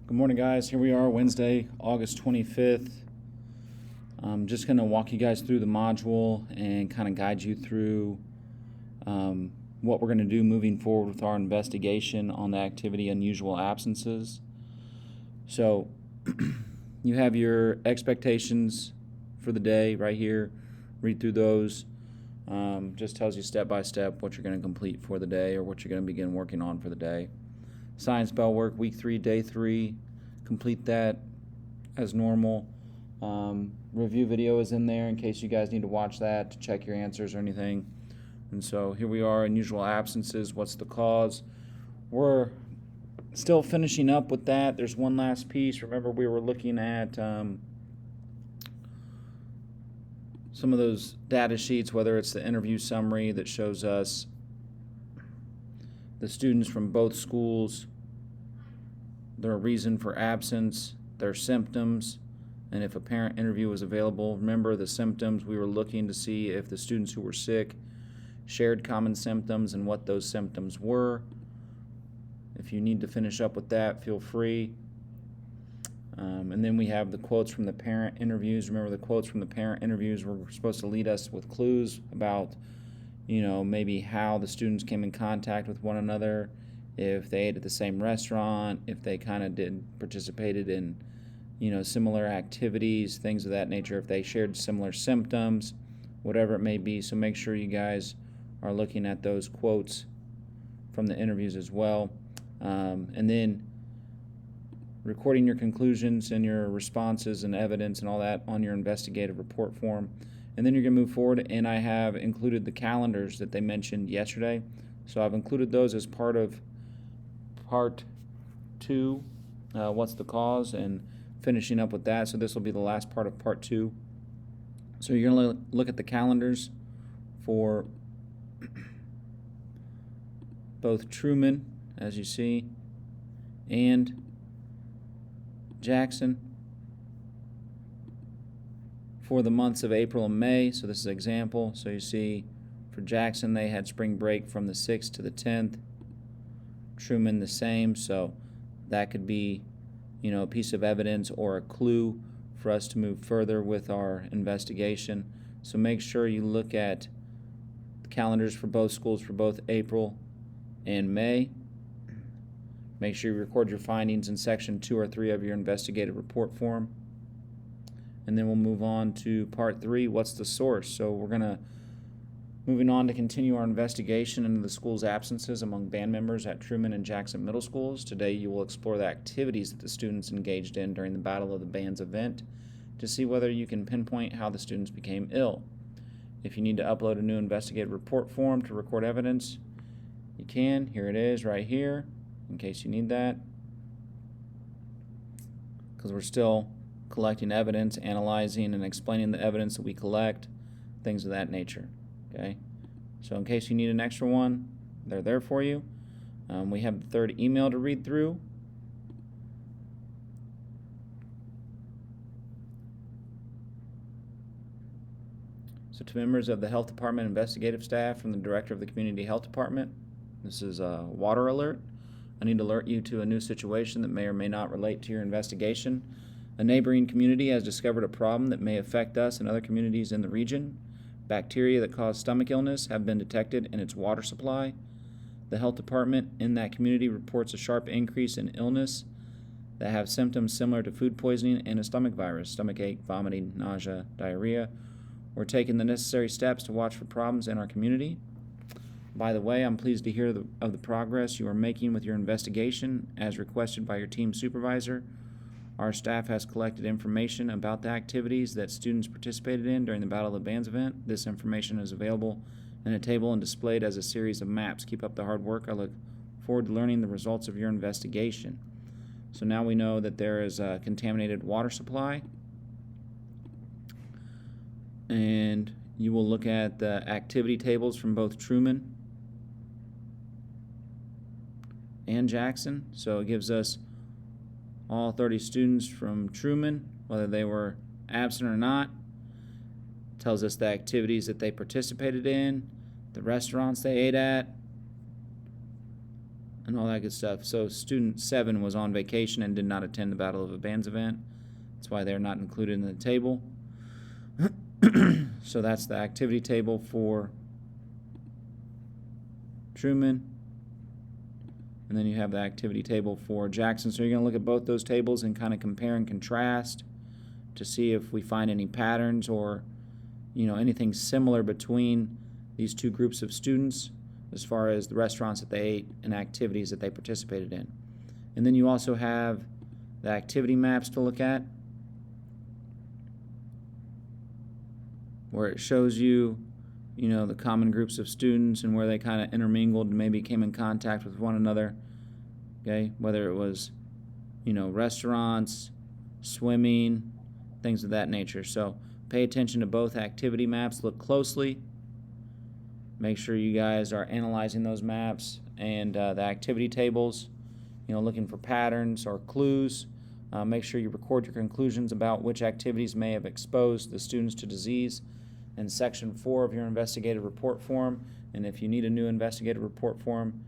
Good morning, guys. Here we are, Wednesday, August 25th. I'm just going to walk you guys through the module and kind of guide you through what we're going to do moving forward with our investigation on the activity unusual absences. So you have your expectations for the day right here. Read through those. Just tells you step by step what you're going to complete for the day or what you're going to begin working on for the day. Science spell work, week 3, day 3. Complete that as normal. Review video is in there in case you guys need to watch that to check your answers or anything. And so here we are, unusual absences. What's the cause? We're still finishing up with that. There's one last piece. Remember, we were looking at some of those data sheets, whether it's the interview summary that shows us the students from both schools, their reason for absence, their symptoms, and if a parent interview was available. Remember the symptoms, we were looking to see if the students who were sick shared common symptoms and what those symptoms were. If you need to finish up with that, feel free. And then we have the quotes from the parent interviews. Remember, the quotes from the parent interviews were supposed to lead us with clues about, maybe how the students came in contact with one another, if they ate at the same restaurant, if they kind of participated in, similar activities, things of that nature, if they shared similar symptoms, whatever it may be. So make sure you guys are looking at those quotes from the interviews as well. And then recording your conclusions and your responses and evidence and all that on your investigative report form. And then you're going to move forward, and I have included the calendars that they mentioned yesterday. So I've included those as part of part 2, what's the cause, and finishing up with that. So this will be the last part of part 2. So you're going to look at the calendars for both Truman, as you see, and Jackson for the months of April and May. So this is an example. So you see for Jackson they had spring break from the 6th to the 10th. Truman the same. So that could be, a piece of evidence or a clue for us to move further with our investigation. So make sure you look at the calendars for both schools for both April and May. Make sure you record your findings in section 2 or 3 of your investigative report form. And then we'll move on to part 3, what's the source? So we're moving on to continue our investigation into the school's absences among band members at Truman and Jackson Middle Schools. Today you will explore the activities that the students engaged in during the Battle of the Bands event to see whether you can pinpoint how the students became ill. If you need to upload a new investigative report form to record evidence, you can. Here it is right here, in case you need that, because we're still collecting evidence, analyzing and explaining the evidence that we collect, things of that nature. Okay, so in case you need an extra one, they're there for you. We have the third email to read through. So to members of the Health Department investigative staff from the Director of the Community Health Department, this is a water alert. I need to alert you to a new situation that may or may not relate to your investigation. A neighboring community has discovered a problem that may affect us and other communities in the region. Bacteria that cause stomach illness have been detected in its water supply. The health department in that community reports a sharp increase in illness that have symptoms similar to food poisoning and a stomach virus, stomach ache, vomiting, nausea, diarrhea. We're taking the necessary steps to watch for problems in our community. By the way, I'm pleased to hear of the progress you are making with your investigation as requested by your team supervisor. Our staff has collected information about the activities that students participated in during the Battle of the Bands event. This information is available in a table and displayed as a series of maps. Keep up the hard work. I look forward to learning the results of your investigation. So now we know that there is a contaminated water supply. And you will look at the activity tables from both Truman and Jackson. So it gives us all 30 students from Truman, whether they were absent or not. Tells us the activities that they participated in, the restaurants they ate at, and all that good stuff. So student 7 was on vacation and did not attend the Battle of the Bands event. That's why they're not included in the table. So that's the activity table for Truman. And then you have the activity table for Jackson. So you're going to look at both those tables and kind of compare and contrast to see if we find any patterns or, anything similar between these two groups of students as far as the restaurants that they ate and activities that they participated in. And then you also have the activity maps to look at, where it shows you, the common groups of students and where they kind of intermingled and maybe came in contact with one another, okay? Whether it was, restaurants, swimming, things of that nature. So pay attention to both activity maps, look closely, make sure you guys are analyzing those maps and the activity tables, looking for patterns or clues. Make sure you record your conclusions about which activities may have exposed the students to disease in Section 4 of your investigative report form. And if you need a new investigative report form,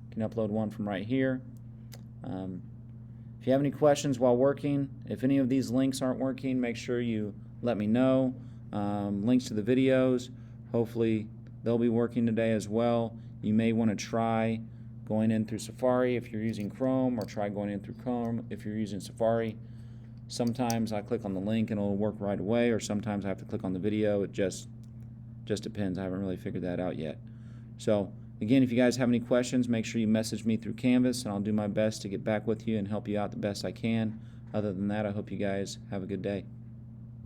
you can upload one from right here. If you have any questions while working, if any of these links aren't working, make sure you let me know. Links to the videos, hopefully they'll be working today as well. You may want to try going in through Safari if you're using Chrome, or try going in through Chrome if you're using Safari. Sometimes I click on the link and it'll work right away, or sometimes I have to click on the video. It just depends. I haven't really figured that out yet. So again, if you guys have any questions, make sure you message me through Canvas, and I'll do my best to get back with you and help you out the best I can. Other than that, I hope you guys have a good day.